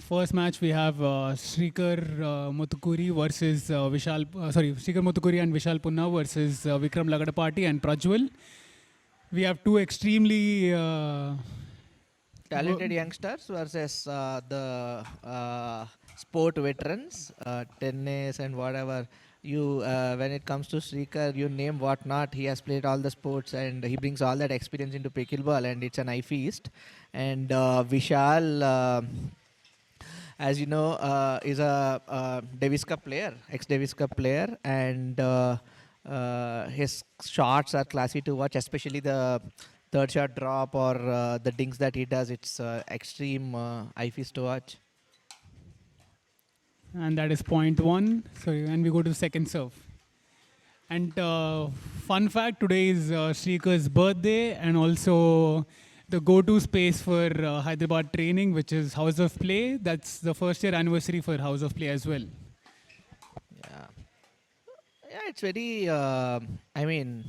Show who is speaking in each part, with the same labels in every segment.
Speaker 1: first match we have Srikar Muthukuri versus Srikar Muthukuri and Vishal Punna versus Vikram Lagadapati and Prajwal. We have two extremely
Speaker 2: Talented youngsters versus the sport veterans, tennis and whatever. You when it comes to Srikar, you name what not. He has played all the sports and he brings all that experience into pickleball, and it's an eye feast. And Vishal, as you know, is a Davis Cup player, ex-Davis Cup player, and his shots are classy to watch, especially the third shot drop or the dinks that he does. It's extreme eye feast to watch.
Speaker 1: and that is point one. So and we go to the second serve. And fun fact, today is Srikar's birthday and also the go-to space for Hyderabad training, which is House of Play. That's the first year anniversary for House of Play as well.
Speaker 2: Yeah, yeah, it's very. I mean,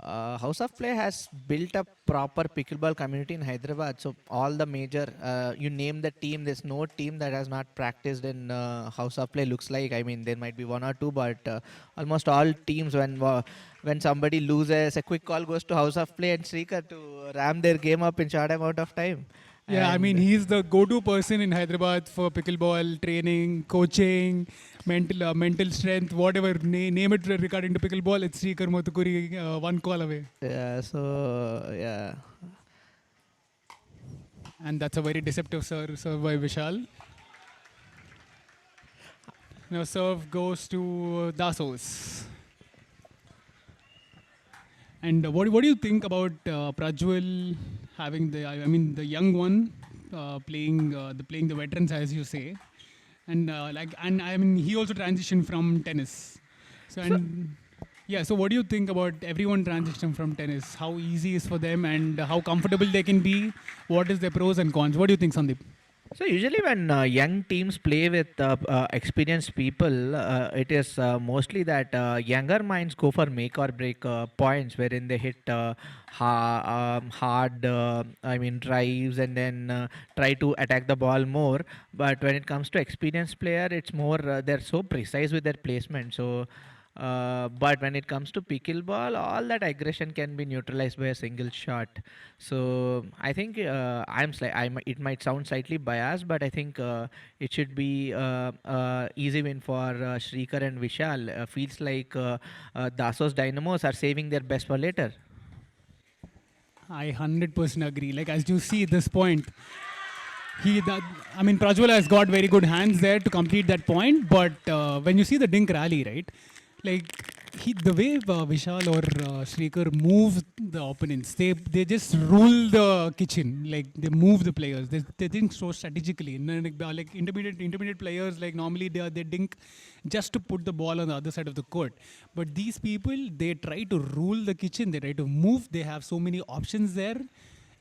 Speaker 2: House of Play has built a proper pickleball community in Hyderabad. So all the major, you name the team, there's no team that has not practiced in House of Play. Looks like, I mean, there might be one or two, but almost all teams, when somebody loses, a quick call goes to House of Play and Srikar to ram their game up in short amount of time.
Speaker 1: Yeah, I mean,
Speaker 2: And
Speaker 1: he's the go-to person in Hyderabad for pickleball training, coaching, mental strength, whatever, name it regarding to pickleball. It's Srikar Muthukuri, one call away.
Speaker 2: yeah, so yeah.
Speaker 1: And that's a very deceptive serve by Vishal. Now serve goes to Dasos. And what do you think about Prajwal having the young one playing the veterans, as you say, and he also transitioned from tennis. So what do you think about everyone transitioning from tennis? How easy is for them and how comfortable they can be? What is their pros and cons? What do you think, Sandeep?
Speaker 2: So usually when young teams play with experienced people, it is mostly that younger minds go for make or break points, wherein they hit hard, drives, and then try to attack the ball more. But when it comes to experienced player, it's more they're so precise with their placement. So. But when it comes to pickleball, all that aggression can be neutralized by a single shot. So I think it might sound slightly biased, but I think it should be easy win for Srikar and Vishal. Feels like Dasos Dynamos are saving their best for later.
Speaker 1: I 100% agree. Like as you see this point, Prajwal has got very good hands there to complete that point. But when you see the dink rally, right? Like the way Vishal or Srikar move the opponents, they just rule the kitchen. Like they move the players. They think so strategically. And then, like intermediate players, like normally they dink just to put the ball on the other side of the court. But these people, they try to rule the kitchen. They try to move. They have so many options there.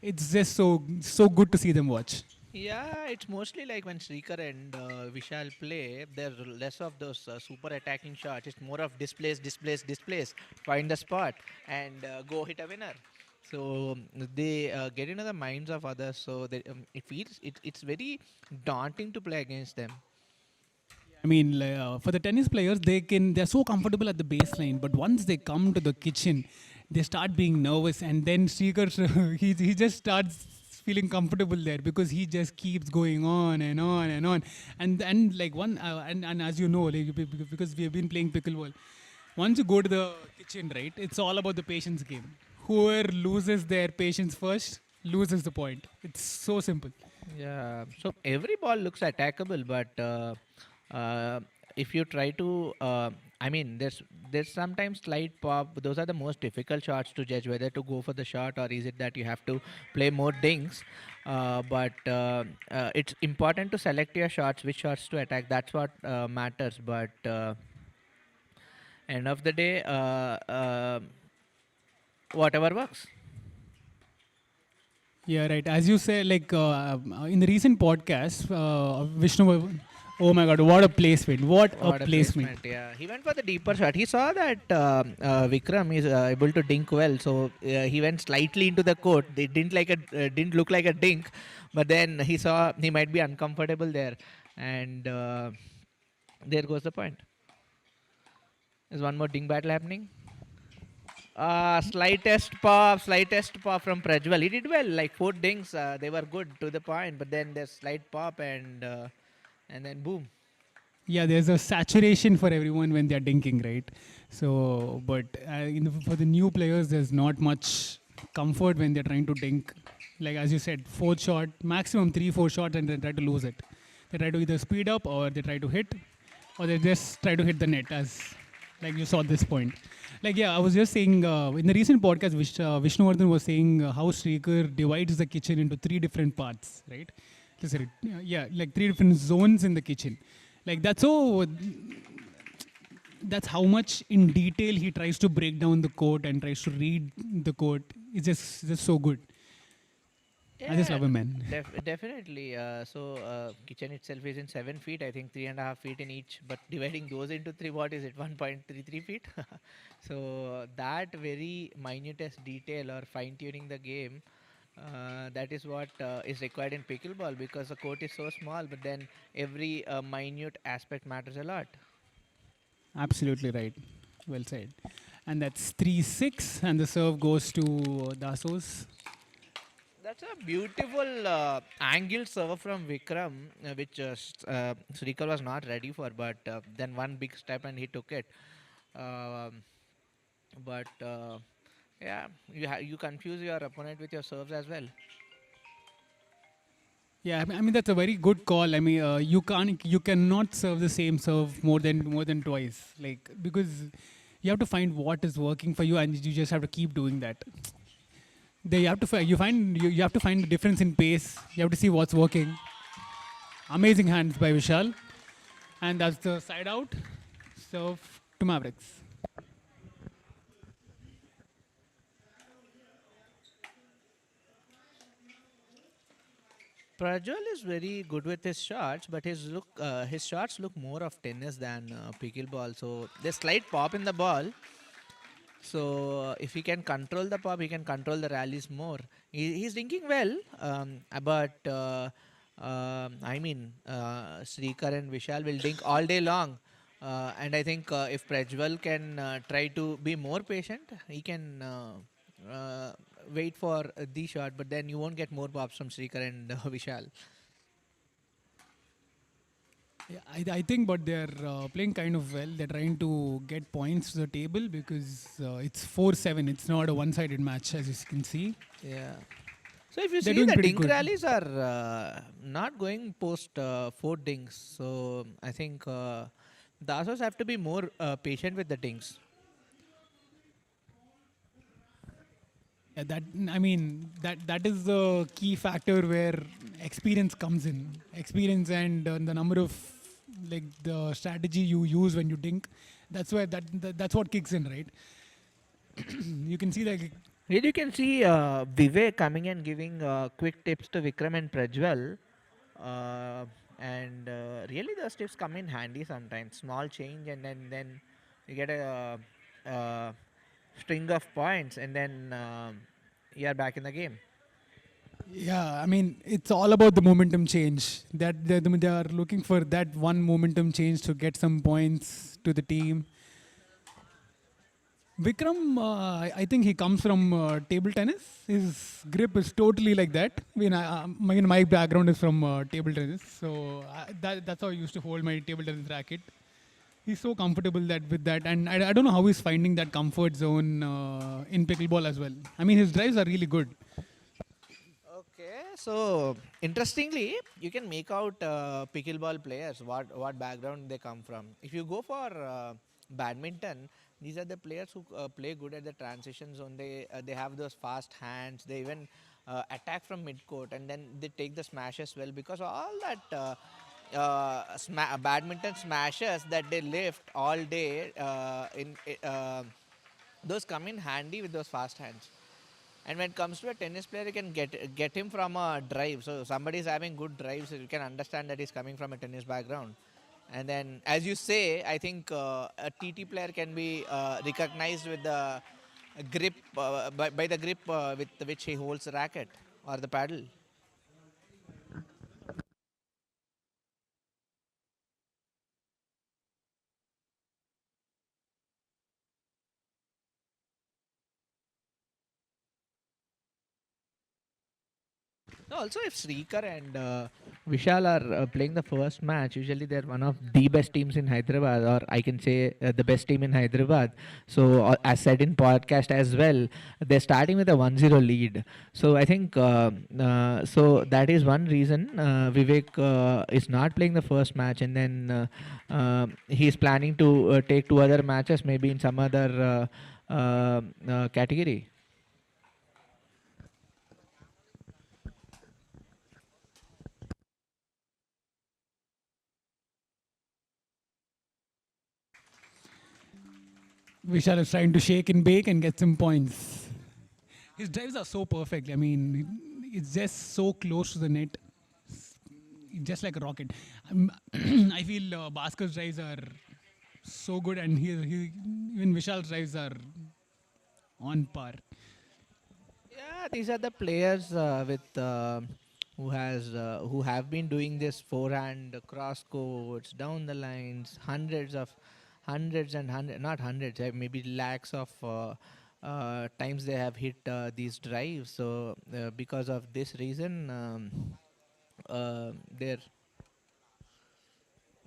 Speaker 1: It's just so good to see them watch.
Speaker 2: Yeah, it's mostly like when Srikar and Vishal play, there's less of those super attacking shots. It's more of displace, find the spot, and go hit a winner. So they get into the minds of others. So it's very daunting to play against them.
Speaker 1: For the tennis players, they're so comfortable at the baseline, but once they come to the kitchen, they start being nervous, and then Srikar he just starts feeling comfortable there because he just keeps going on and on and on, and like one and as you know, like, because we have been playing pickleball, once you go to the kitchen, right, it's all about the patience game. Whoever loses their patience first loses the point. It's so simple.
Speaker 2: Yeah. So every ball looks attackable, but if you try to, there's sometimes slight pop. Those are the most difficult shots to judge whether to go for the shot or is it that you have to play more dings. But it's important to select your shots, which shots to attack. That's what matters. But end of the day, whatever works.
Speaker 1: Yeah, right. As you say, like in the recent podcast, Oh my God, what a placement. What a
Speaker 2: What a
Speaker 1: placement.
Speaker 2: placement! Yeah, he went for the deeper shot. He saw that Vikram is able to dink well, so he went slightly into the court. They didn't look like a dink, but then he saw he might be uncomfortable there, and there goes the point. There's one more dink battle happening. Slightest pop from Prajwal. He did well, like 4 dinks. They were good to the point, but then there's slight pop and then boom.
Speaker 1: Yeah, there's a saturation for everyone when they're dinking, right? So, but for the new players, there's not much comfort when they're trying to dink. Like as you said, fourth shot, maximum 3, 4 shots, and they try to lose it. They try to either speed up or they try to hit, or they just try to hit the net, as like you saw this point. Like yeah, I was just saying in the recent podcast, Vishnuvardhan was saying how Srikar divides the kitchen into 3 different parts, right? Yeah, like 3 different zones in the kitchen. Like that's how much in detail he tries to break down the court and tries to read the court. It's just so good. I just
Speaker 2: Yeah,
Speaker 1: love him, man.
Speaker 2: definitely. Kitchen itself is in 7 feet. I think 3.5 feet in each. But dividing those into three, what is it? 1.33 feet. So that very minutest detail or fine tuning the game, that is what is required in pickleball because the court is so small. But then every minute aspect matters a lot.
Speaker 1: Absolutely right. Well said. And that's 3-6, and the serve goes to Dasos.
Speaker 2: That's a beautiful angled serve from Vikram, which Srikar was not ready for, but then one big step and he took it. Um, but yeah, you confuse your opponent with your serves as well.
Speaker 1: Yeah, I mean that's a very good call. I mean, you cannot serve the same serve more than twice, like because you have to find what is working for you, and you just have to keep doing that. They have to you have to find the difference in pace. You have to see what's working. Amazing hands by Vishal, and that's the side out serve to Mavericks.
Speaker 2: Prajwal is very good with his shots, but his shots look more of tennis than pickleball. So there's slight pop in the ball. So if he can control the pop, he can control the rallies more. He's thinking well, but I mean, Srikar and Vishal will dink all day long. And I think if Prajwal can try to be more patient, he can wait for the shot, but then you won't get more pops from Srikar and Vishal.
Speaker 1: Yeah, I think, but they're playing kind of well. They're trying to get points to the table because it's 4-7. It's not a one-sided match, as you can see.
Speaker 2: Yeah. So if you
Speaker 1: They're
Speaker 2: see
Speaker 1: doing
Speaker 2: the
Speaker 1: pretty
Speaker 2: dink
Speaker 1: good.
Speaker 2: rallies are not going post 4 dinks, so I think Dasos have to be more patient with the dinks.
Speaker 1: Yeah, that is the key factor where experience comes in. Experience and the number of like the strategy you use when you dink. That's where that's what kicks in, right? You can see like
Speaker 2: Here you can see Vivek coming and giving quick tips to Vikram and Prajwal. Uh, and really those tips come in handy sometimes. Small change and then you get a string of points and then you are back in the game.
Speaker 1: yeah, I mean it's all about the momentum change. That they are looking for that one momentum change to get some points to the team. Vikram, I think he comes from table tennis. His grip is totally like that. My background is from table tennis, so that's how I used to hold my table tennis racket. He's so comfortable that with that, and I don't know how he's finding that comfort zone in pickleball as well. I mean, his drives are really good.
Speaker 2: Okay, so interestingly, you can make out pickleball players what background they come from. If you go for badminton, these are the players who play good at the transition zone. They have those fast hands. They even attack from mid court and then they take the smashes well because all that badminton smashes that they lift all day those come in handy with those fast hands. And when it comes to a tennis player, you can get him from a drive. So somebody is having good drives, you can understand that he's coming from a tennis background. And then, as you say, I think a TT player can be recognized with the grip, by the grip with which he holds the racket or the paddle. No, also, if Srikar and Vishal are playing the first match, usually they're one of the best teams in Hyderabad, or I can say the best team in Hyderabad. So, as said in podcast as well, they're starting with a 1-0 lead. So, I think so that is one reason Vivek is not playing the first match, and then he's planning to take two other matches, maybe in some other category.
Speaker 1: Vishal is trying to shake and bake and get some points. His drives are so perfect. I mean, it's just so close to the net, just like a rocket. I feel Bhaskar's drives are so good, and even Vishal's drives are on par.
Speaker 2: Yeah, these are the players who have been doing this forehand cross courts down the lines, hundreds and hundreds, not hundreds, maybe lakhs of times they have hit these drives. So because of this reason, uh, their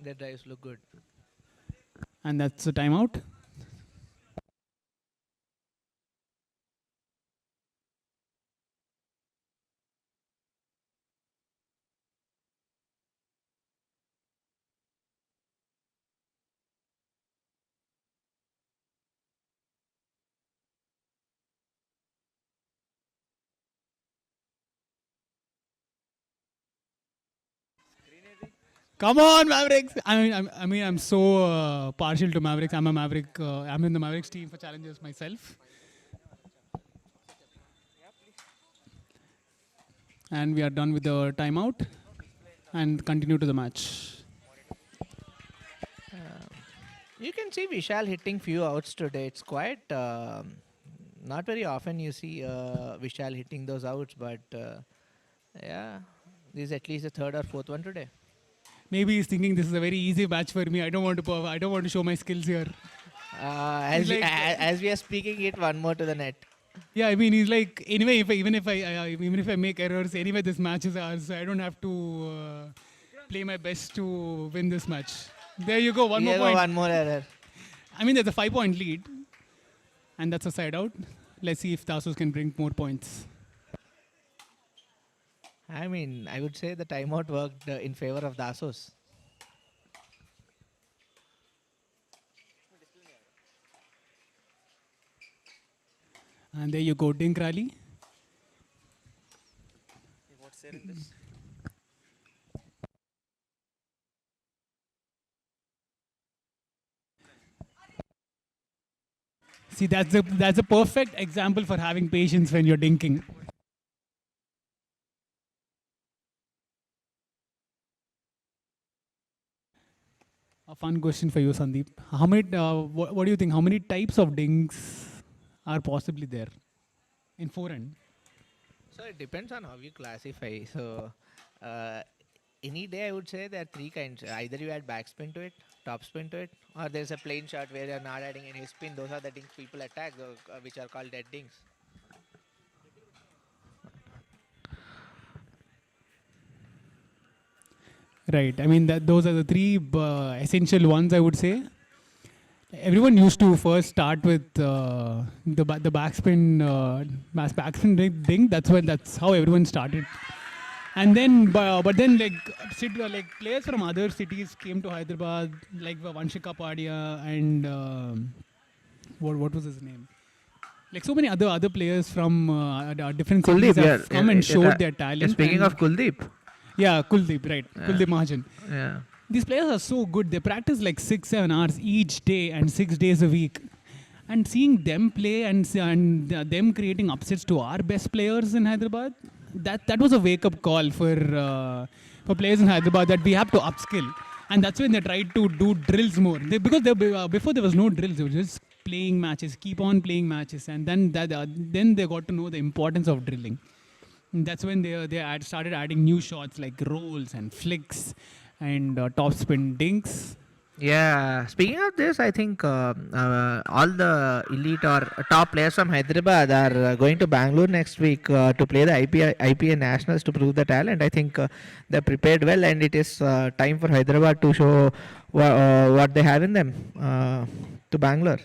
Speaker 2: their drives look good.
Speaker 1: And that's a timeout. Come on, Mavericks! I'm so partial to Mavericks. I'm a Maverick. I'm in the Mavericks team for challenges myself. And we are done with the timeout and continue to the match.
Speaker 2: You can see Vishal hitting few outs today. It's quite not very often you see Vishal hitting those outs, but yeah, this is at least the third or fourth one today.
Speaker 1: Maybe he's thinking this is a very easy match for me. I don't want to show my skills here.
Speaker 2: As
Speaker 1: He's like,
Speaker 2: as we are speaking, hit one more to the net.
Speaker 1: yeah, I mean, he's like, anyway, even if I make errors, anyway, this match is ours. So I don't have to play my best to win this match. There you go, one more
Speaker 2: Here go
Speaker 1: point.
Speaker 2: one more error.
Speaker 1: I mean, there's a 5-point lead, and that's a side out. Let's see if Dasos can bring more points.
Speaker 2: I mean, I would say the timeout worked in favor of Dasos.
Speaker 1: And there you go, Dink Rally. See, that's a perfect example for having patience when you're dinking. A fun question for you, Sandeep. How many? What do you think? How many types of dinks are possibly there in forehand?
Speaker 2: So it depends on how you classify. So uh, any day I would say there are three kinds. Either you add backspin to it, topspin to it, or there's a plain shot where you're not adding any spin. Those are the dinks people attack, which are called dead dinks.
Speaker 1: Right. I mean, those are the three essential ones, I would say. Everyone used to first start with the backspin dink. That's how everyone started. And then, but then like players from other cities came to Hyderabad, like Vanshika Padia and what was his name? Like so many other players from different cities have come and showed their talent.
Speaker 2: Speaking of Kuldeep.
Speaker 1: Yeah, Kuldeep, right? Yeah. Kuldeep Mahajan.
Speaker 2: Yeah.
Speaker 1: These players are so good. They practice like 6-7 hours each day and 6 days a week. And seeing them play and them creating upsets to our best players in Hyderabad, that was a wake-up call for players in Hyderabad that we have to upskill. And that's when they tried to do drills more. Because before there was no drills, they were just playing matches, keep on playing matches, and then they got to know the importance of drilling. And that's when they started adding new shots like rolls and flicks and top spin dinks.
Speaker 2: Yeah, speaking of this, I think all the elite or top players from Hyderabad are going to Bangalore next week to play the IPA Nationals to prove the talent. I think they're prepared well, and it is time for Hyderabad to show what they have in them to Bangalore.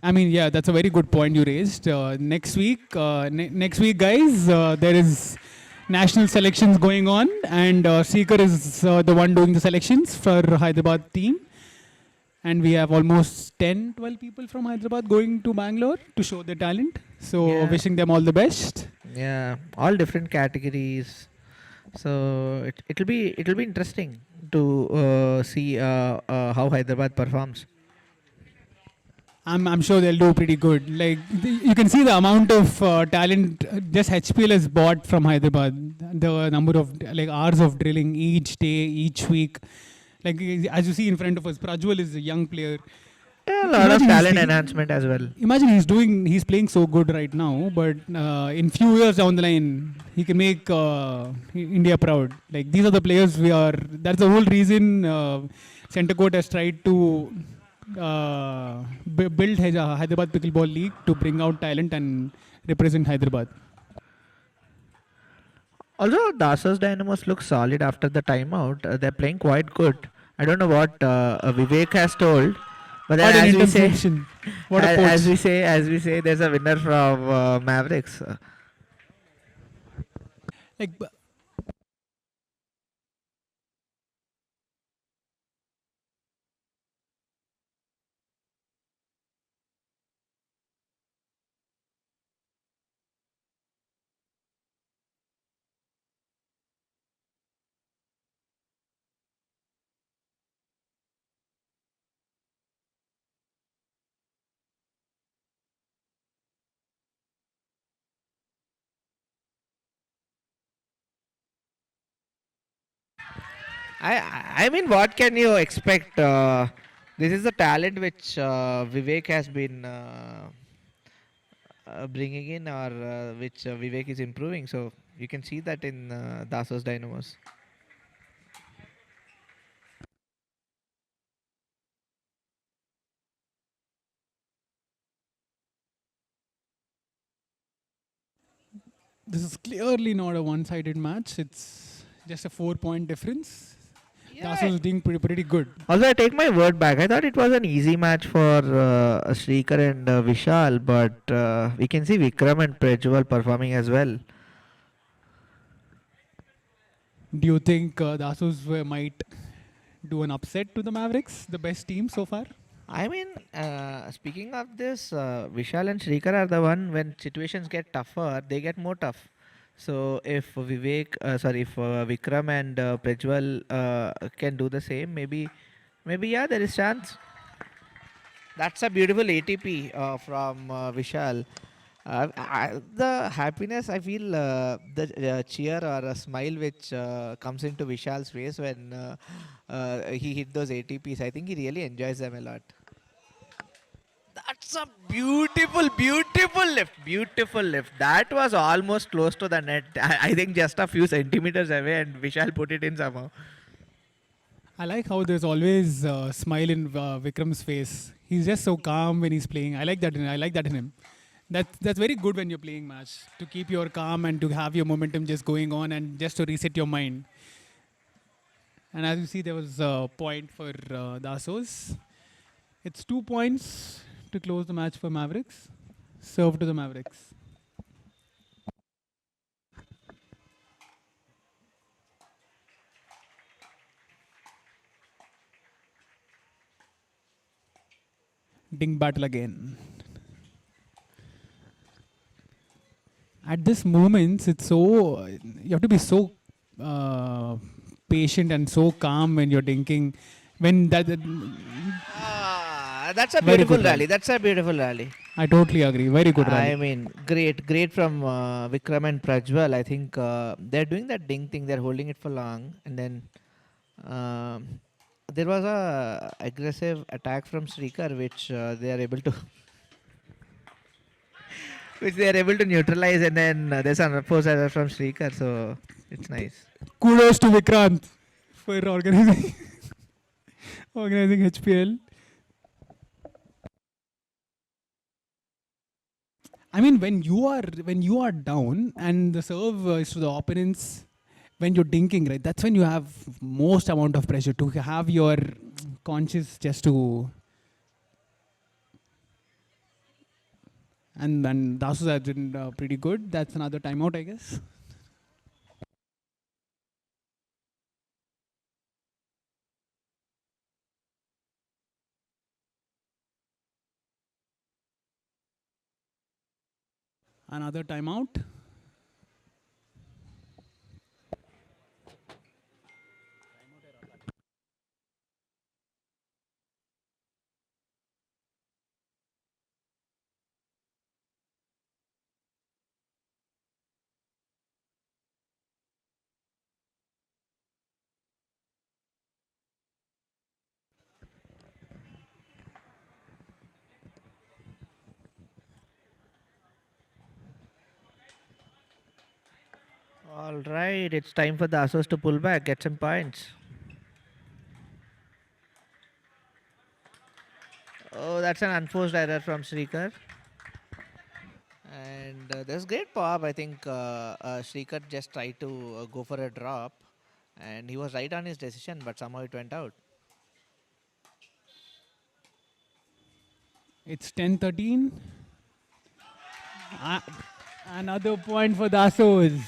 Speaker 1: I mean, yeah, that's a very good point you raised. Next week, guys, there is national selections going on, and Srikar is the one doing the selections for Hyderabad team. And we have almost 10, 12 people from Hyderabad going to Bangalore to show their talent. So
Speaker 2: Yeah.
Speaker 1: wishing them all the best.
Speaker 2: Yeah, all different categories. So it'll be interesting to see how Hyderabad performs.
Speaker 1: I'm sure they'll do pretty good. Like you can see the amount of talent just HPL has bought from Hyderabad. The number of like hours of drilling each day, each week. Like as you see in front of us, Prajwal is a young player.
Speaker 2: Yeah, a lot of talent enhancement as well.
Speaker 1: Imagine he's playing so good right now, but in few years down the line, he can make India proud. Like these are the players we are. That's the whole reason Center Court has tried to build Hyderabad Pickleball League to bring out talent and represent Hyderabad.
Speaker 2: Also, Dasos Dynamos look solid after the timeout. They're playing quite good. I don't know what Vivek has told, but then
Speaker 1: What an
Speaker 2: as we say,
Speaker 1: interception! What a
Speaker 2: as we say, there's a winner from Mavericks.
Speaker 1: like
Speaker 2: I mean, what can you expect? This is the talent which Vivek has been bringing in, or which Vivek is improving. So you can see that in Dasos Dynamos.
Speaker 1: this is clearly not a one-sided match. It's just a 4-point difference.
Speaker 2: Yeah.
Speaker 1: Dasos is doing pretty good.
Speaker 2: Also, I take my word back. I thought it was an easy match for Srikar and Vishal, but we can see Vikram and Prajwal performing as well.
Speaker 1: Do you think Dasos might do an upset to the Mavericks, the best team so far?
Speaker 2: I mean, speaking of this, Vishal and Srikar are the one when situations get tougher, they get more tough. So if if Vikram and Prajwal can do the same, maybe yeah, there is chance. That's a beautiful ATP from Vishal. The happiness I feel, the cheer or a smile which comes into Vishal's face when he hit those ATPs. I think he really enjoys them a lot. That's a beautiful lift. Beautiful lift. That was almost close to the net. I think just a few centimeters away, and Vishal put it in somehow.
Speaker 1: I like how there's always a smile in Vikram's face. He's just so calm when he's playing. I like that in him. That's very good when you're playing match to keep your calm and to have your momentum just going on and just to reset your mind. And as you see, there was a point for Dasos. It's 2 points to close the match for Mavericks. Serve to the Mavericks. Ding battle again. At this moment, it's so you have to be so patient and so calm when you're dinking. When
Speaker 2: That's a
Speaker 1: Very
Speaker 2: beautiful
Speaker 1: good
Speaker 2: rally. That's a beautiful rally.
Speaker 1: I totally agree. Very good rally.
Speaker 2: I mean, great from Vikram and Prajwal. I think they're doing that ding thing. They're holding it for long, and then um there was a aggressive attack from Srikar, which they are able to which they are able to neutralize, and then there's another force error from Srikar, so it's nice.
Speaker 1: Kudos to Vikrant for organizing organizing HPL. I mean, when you are down and the serve is to the opponents, when you're dinking, right? That's when you have most amount of pressure to have your conscious just to. And then Dasos has been pretty good. That's another timeout, I guess. Another timeout.
Speaker 2: All right, it's time for the Asos to pull back, get some points. Oh, that's an unforced error from Srikar. And there's great pop. I think Srikar just tried to go for a drop, and he was right on his decision, but somehow it went out.
Speaker 1: It's 10-13. Uh, Another point for Dasos.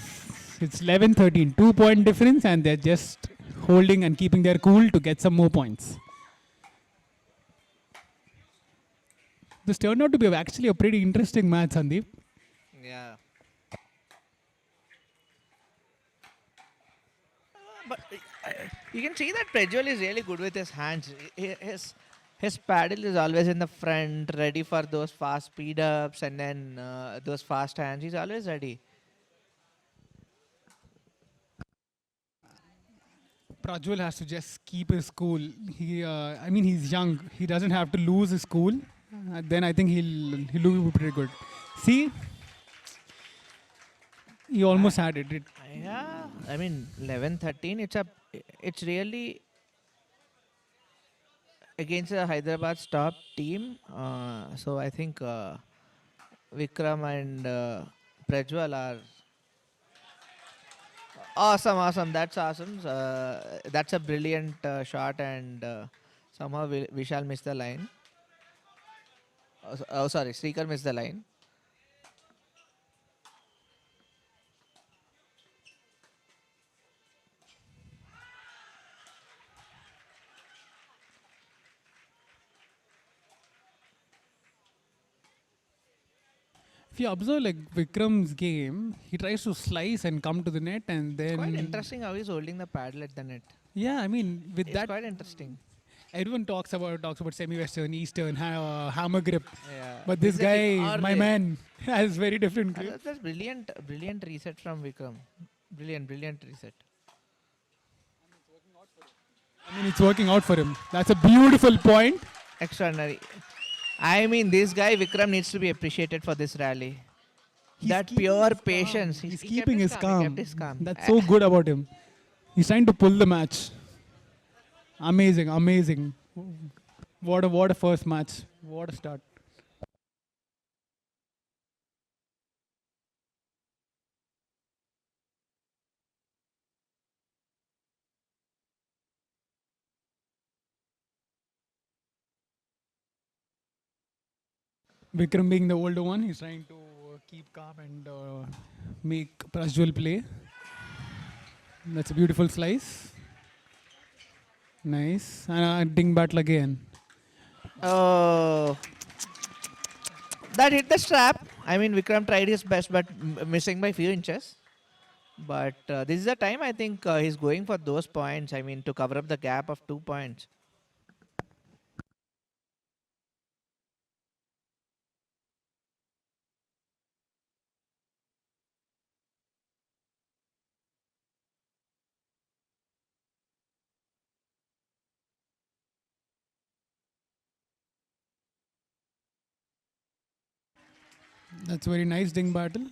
Speaker 1: It's 11-13. 2 point difference, and they're just holding and keeping their cool to get some more points. This turned out to be actually a pretty interesting match, Sandeep.
Speaker 2: Yeah. But you can see that Prajwal is really good with his hands. His paddle is always in the front, ready for those fast speed ups, and then those fast hands. He's always ready.
Speaker 1: Prajwal has to just keep his cool. I mean, he's young. He doesn't have to lose his cool. Then I think he'll be pretty good. See, he
Speaker 2: I,
Speaker 1: almost had it.
Speaker 2: yeah, I mean 11-13. It's really against the Hyderabad's top team. So I think Vikram and Prajwal are awesome. Awesome. That's awesome. That's a brilliant shot, and somehow Vishal missed the line. Oh, sorry, Srikar missed the line.
Speaker 1: If you observe like Vikram's game, he tries to slice and come to the net, and
Speaker 2: It's quite
Speaker 1: then
Speaker 2: interesting how he's holding the paddle at the net.
Speaker 1: yeah, I mean with
Speaker 2: It's
Speaker 1: that
Speaker 2: quite interesting.
Speaker 1: everyone talks about semi-western, eastern, hammer grip,
Speaker 2: Yeah.
Speaker 1: but
Speaker 2: This
Speaker 1: this
Speaker 2: is a
Speaker 1: guy,
Speaker 2: or
Speaker 1: my man, has very different grip.
Speaker 2: that's brilliant, brilliant reset from Vikram. Brilliant, brilliant reset.
Speaker 1: I mean, it's working out for him. That's a beautiful point.
Speaker 2: Extraordinary. I mean, this guy Vikram needs to be appreciated for this rally.
Speaker 1: He's
Speaker 2: That
Speaker 1: keeping
Speaker 2: pure
Speaker 1: his calm.
Speaker 2: patience.
Speaker 1: He's
Speaker 2: He kept
Speaker 1: keeping
Speaker 2: his
Speaker 1: his
Speaker 2: calm. He kept
Speaker 1: calm.
Speaker 2: his calm.
Speaker 1: That's so good about him. He's trying to pull the match. Amazing, amazing. What a first match. What a start. Vikram being the older one, he's trying to keep calm and make Prajwal play. That's a beautiful slice. Nice. And ding battle again.
Speaker 2: Oh, that hit the strap. I mean, Vikram tried his best, but missing by few inches. But this is the time I think he's going for those points. I mean, to cover up the gap of 2 points.
Speaker 1: That's very nice ding battle.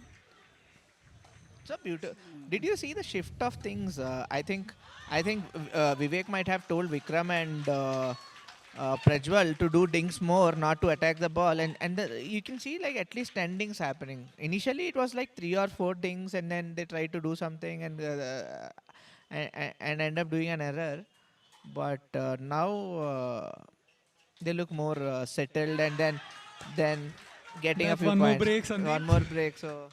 Speaker 2: So beautiful. Did you see the shift of things? I think Vivek might have told Vikram and Prajwal to do dings more, not to attack the ball, and you can see like at least 10 dings happening. Initially, it was like 3 or 4 dings, and then they tried to do something and end up doing an error. But now they look more settled, and then getting a
Speaker 1: That's
Speaker 2: few
Speaker 1: one more
Speaker 2: points.
Speaker 1: break, Sandeep.
Speaker 2: One more break, so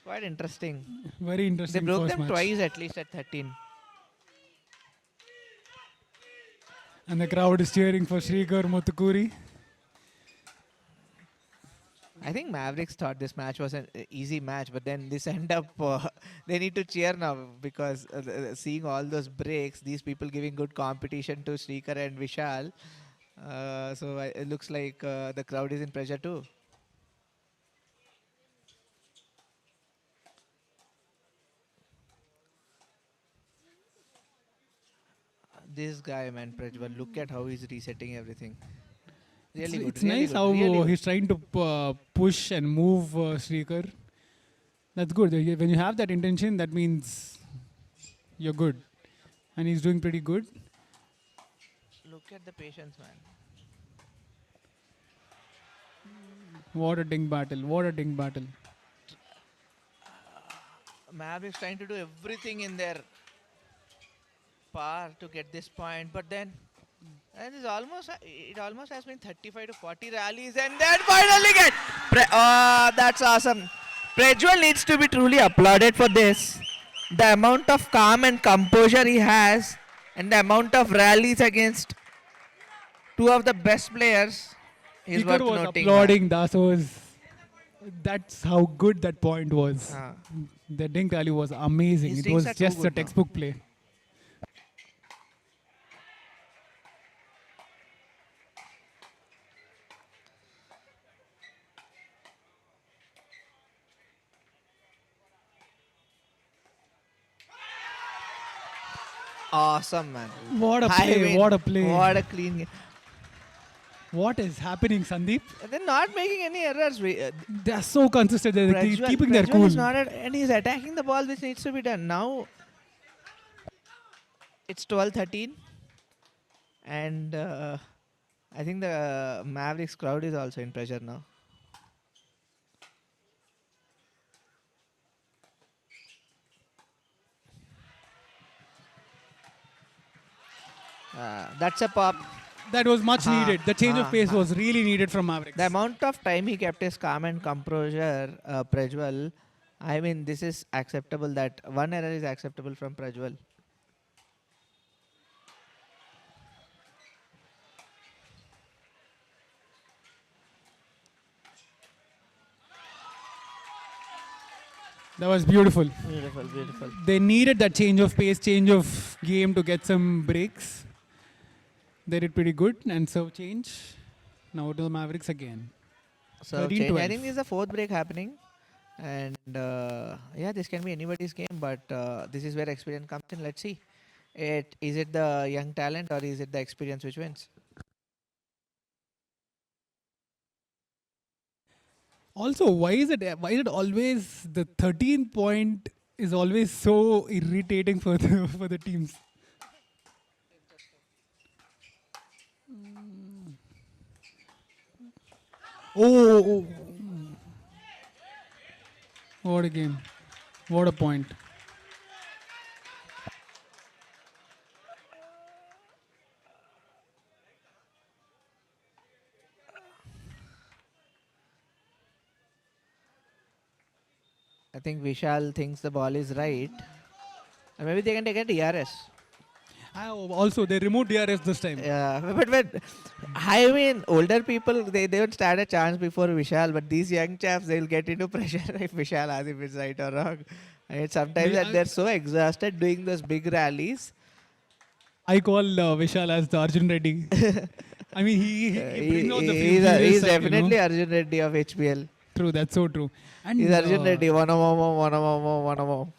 Speaker 2: quite interesting.
Speaker 1: Very
Speaker 2: They
Speaker 1: interesting
Speaker 2: broke
Speaker 1: first
Speaker 2: them
Speaker 1: match.
Speaker 2: twice at least at 13.
Speaker 1: And the crowd is cheering for Srikar Muthukuri.
Speaker 2: I think Mavericks thought this match was an easy match, but then this end up they need to cheer now because seeing all those breaks, these people giving good competition to Srikar and Vishal. So it looks like the crowd is in pressure too. This guy, man, Prajwal, look at how he's resetting everything. Really good.
Speaker 1: It's
Speaker 2: Really
Speaker 1: nice
Speaker 2: good.
Speaker 1: how
Speaker 2: Really good.
Speaker 1: he's trying to push and move Srikar. That's good. When you have that intention, that means you're good. And he's doing pretty good.
Speaker 2: Look at the patience, man.
Speaker 1: What a ding battle. What a ding battle.
Speaker 2: Mavericks trying to do everything in their power to get this point, but then and it almost has been 35 to 40 rallies, and then finally get. That's awesome. Prajwal needs to be truly applauded for this. The amount of calm and composure he has, and the amount of rallies against two of the best players is worth
Speaker 1: Srikar was
Speaker 2: noting.
Speaker 1: applauding Dasos. That's how good that point was.
Speaker 2: Ah.
Speaker 1: The ding rally was amazing.
Speaker 2: His
Speaker 1: It
Speaker 2: dings
Speaker 1: was
Speaker 2: are too
Speaker 1: just a
Speaker 2: good now.
Speaker 1: textbook play.
Speaker 2: Awesome, man.
Speaker 1: What a
Speaker 2: I
Speaker 1: play.
Speaker 2: mean,
Speaker 1: What a play.
Speaker 2: What a clean game.
Speaker 1: What is happening, Sandeep?
Speaker 2: They're not making any errors.
Speaker 1: They're so consistent. They're keeping their
Speaker 2: Prajwal
Speaker 1: cool.
Speaker 2: is not and he's attacking the ball which needs to be done. Now it's 12-13, and I think the Mavericks crowd is also in pressure now. That's a pop.
Speaker 1: That was much needed. The change of pace
Speaker 2: uh.
Speaker 1: was really needed from Mavericks.
Speaker 2: The amount of time he kept his calm and composure, Prajwal, I mean, this is acceptable. That one error is acceptable from Prajwal.
Speaker 1: That was beautiful.
Speaker 2: Beautiful, beautiful.
Speaker 1: They needed that change of pace, change of game to get some breaks. They did pretty good and so change. Now to the Mavericks again.
Speaker 2: So
Speaker 1: 13-12.
Speaker 2: change. I think this is the fourth break happening, and yeah, this can be anybody's game, but this is where experience comes in. Let's see. Is it the young talent or is it the experience which wins?
Speaker 1: Also, why is it always the 13th point is always so irritating for the teams? Oh, what a game. What a point.
Speaker 2: I think Vishal thinks the ball is right. Or maybe they can take a DRS.
Speaker 1: Also, they removed DRS this time.
Speaker 2: Yeah, but I mean, older people, they don't stand a chance before Vishal, but these young chaps, they'll get into pressure if Vishal asks if it's right or wrong. And sometimes that they're so exhausted doing those big rallies.
Speaker 1: I call Vishal as the Arjun Reddy. I mean, he brings out the
Speaker 2: He's
Speaker 1: furious side,
Speaker 2: definitely Arjun Reddy of HPL.
Speaker 1: True, that's so true. And
Speaker 2: He's Arjun Reddy, one more.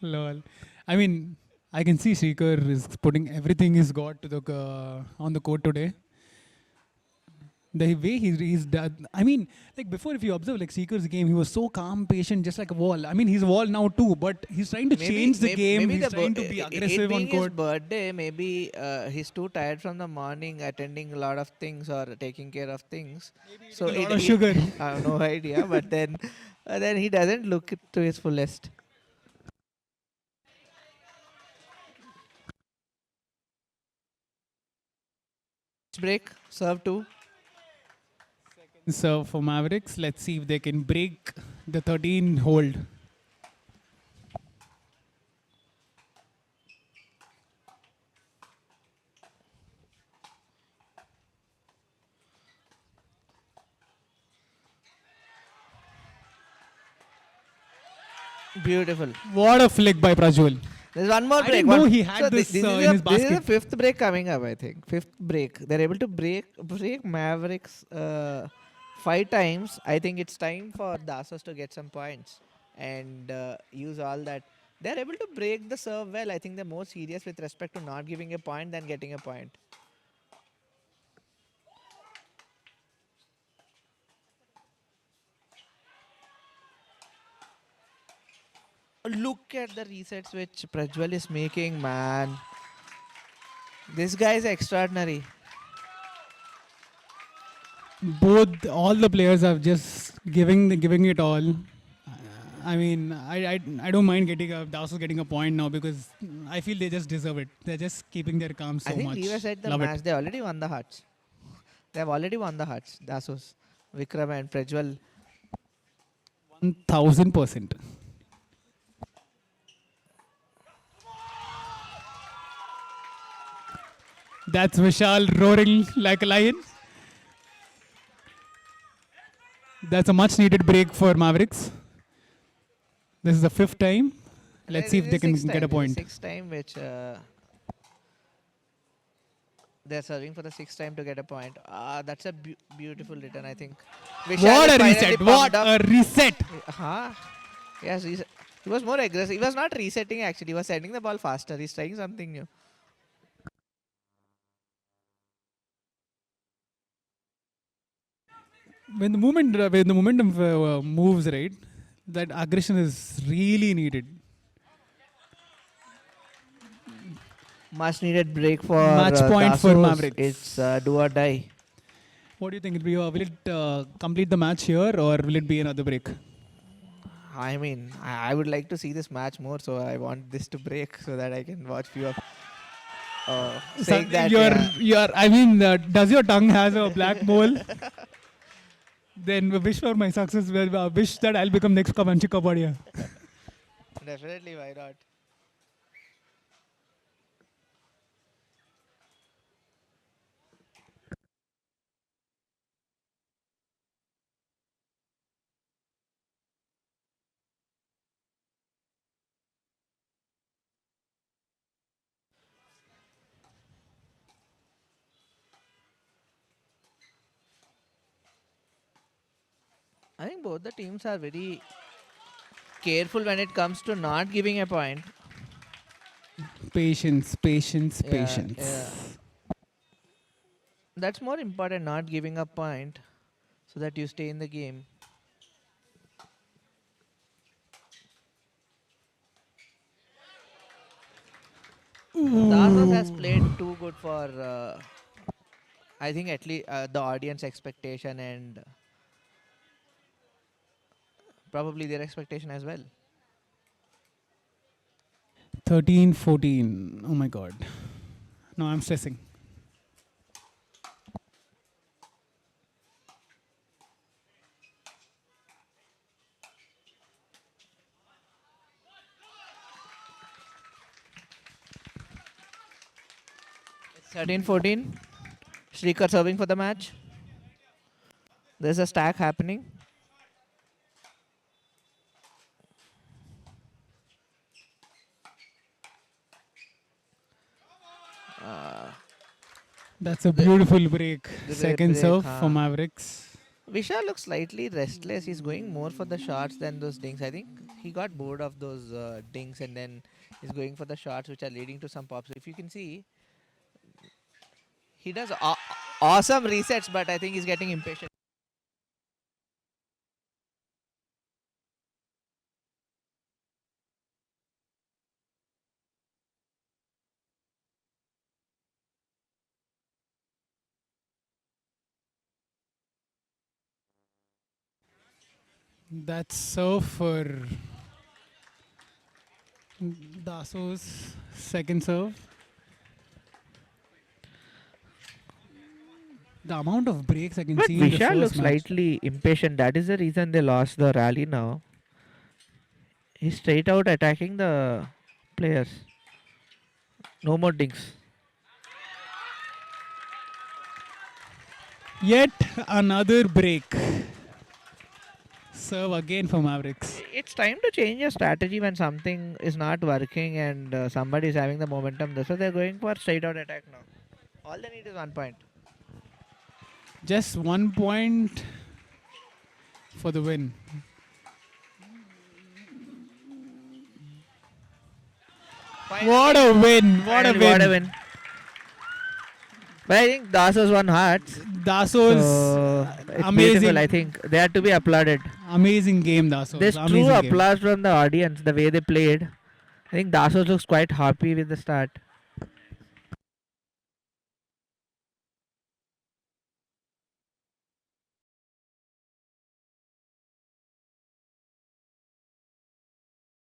Speaker 1: Lol. I mean, I can see Srikar is putting everything he's got to the on the court today. The way he's done. I mean, like before, if you observe like Seeker's game, he was so calm, patient, just like a wall. I mean, he's a wall now too, but he's trying to change the game.
Speaker 2: Maybe
Speaker 1: He's trying to be
Speaker 2: it
Speaker 1: aggressive on
Speaker 2: being his
Speaker 1: court.
Speaker 2: birthday, maybe he's too tired from the morning attending a lot of things or taking care of things. So
Speaker 1: A lot of sugar.
Speaker 2: I have no idea, but then he doesn't look it to his fullest. Break, serve two.
Speaker 1: So for Mavericks, let's see if they can break the 13 hold.
Speaker 2: Beautiful.
Speaker 1: What a flick by Prajwal.
Speaker 2: There's one more
Speaker 1: I
Speaker 2: break.
Speaker 1: didn't know he had this
Speaker 2: is
Speaker 1: in his
Speaker 2: this is the
Speaker 1: basket.
Speaker 2: fifth break coming up, I think. Fifth break. They're able to break Mavericks 5 times. I think it's time for Dasos to get some points and use all that. They're able to break the serve well. I think they're more serious with respect to not giving a point than getting a point. Look at the resets which Prajwal is making, man. This guy is extraordinary.
Speaker 1: All the players are just giving it all. I mean, I don't mind getting Dasos getting a point now because I feel they just deserve it. They're just keeping their calm so
Speaker 2: I think
Speaker 1: much.
Speaker 2: Lever said the
Speaker 1: Love
Speaker 2: match.
Speaker 1: it.
Speaker 2: They already won the hearts. They have already won the hearts. Dasos, Vikram and Prajwal.
Speaker 1: 1000%. That's Vishal roaring like a lion. That's a much needed break for Mavericks. This is the 5th time. Let's see if they can get a point.
Speaker 2: Sixth time which they're serving for the 6th time to get a point. That's a beautiful return, I think. Vishal
Speaker 1: What
Speaker 2: is
Speaker 1: a
Speaker 2: finally
Speaker 1: reset!
Speaker 2: pumped
Speaker 1: What
Speaker 2: up.
Speaker 1: a reset!
Speaker 2: Huh? Yes, he was more aggressive. He was not resetting actually. He was sending the ball faster. He's trying something new.
Speaker 1: When the momentum moves, right, that aggression is really needed.
Speaker 2: Much needed break for
Speaker 1: Match point for
Speaker 2: Dasos.
Speaker 1: Mavericks.
Speaker 2: It's do or die.
Speaker 1: What do you think? Will it complete the match here or will it be another break?
Speaker 2: I mean, I would like to see this match more, so I want this to break so that I can watch few of. Saying that,
Speaker 1: I mean, does your tongue has a black mole? Then wish for my success. Wish that I'll become next Kavanchi Kapadia.
Speaker 2: Definitely, why not? I think both the teams are very careful when it comes to not giving a point.
Speaker 1: Patience.
Speaker 2: Yeah. That's more important, not giving a point so that you stay in the game. Dasos has played too good for, I think, at least the audience expectation and probably their expectation as well.
Speaker 1: 13-14. Oh my god. No, I'm stressing.
Speaker 2: It's 13-14. Srikar serving for the match. There's a stack happening.
Speaker 1: That's a beautiful break.
Speaker 2: The
Speaker 1: Second
Speaker 2: break,
Speaker 1: serve for Mavericks.
Speaker 2: Vishal looks slightly restless. He's going more for the shots than those dings. I think he got bored of those dings and then he's going for the shots which are leading to some pops. If you can see, he does Awesome resets, but I think he's getting impatient.
Speaker 1: That's serve for Dasos second serve. The amount of breaks I can
Speaker 2: But
Speaker 1: see in the
Speaker 2: Vishal
Speaker 1: first
Speaker 2: looks
Speaker 1: match.
Speaker 2: slightly impatient. That is the reason they lost the rally now. He's straight out attacking the players. No more dinks.
Speaker 1: Yet another break. Serve again for Mavericks.
Speaker 2: It's time to change your strategy when something is not working and somebody is having the momentum. So they're going for straight out attack now. All they need is 1 point.
Speaker 1: Just 1 point for the win. What a win! What a
Speaker 2: Finally,
Speaker 1: win!
Speaker 2: But I think Dasos won hearts.
Speaker 1: Dasos,
Speaker 2: So it's
Speaker 1: amazing.
Speaker 2: beautiful. I think they had to be applauded.
Speaker 1: Amazing game, Dasos.
Speaker 2: There's
Speaker 1: Amazing
Speaker 2: true
Speaker 1: game.
Speaker 2: applause from the audience, the way they played. I think Dasos looks quite happy with the start.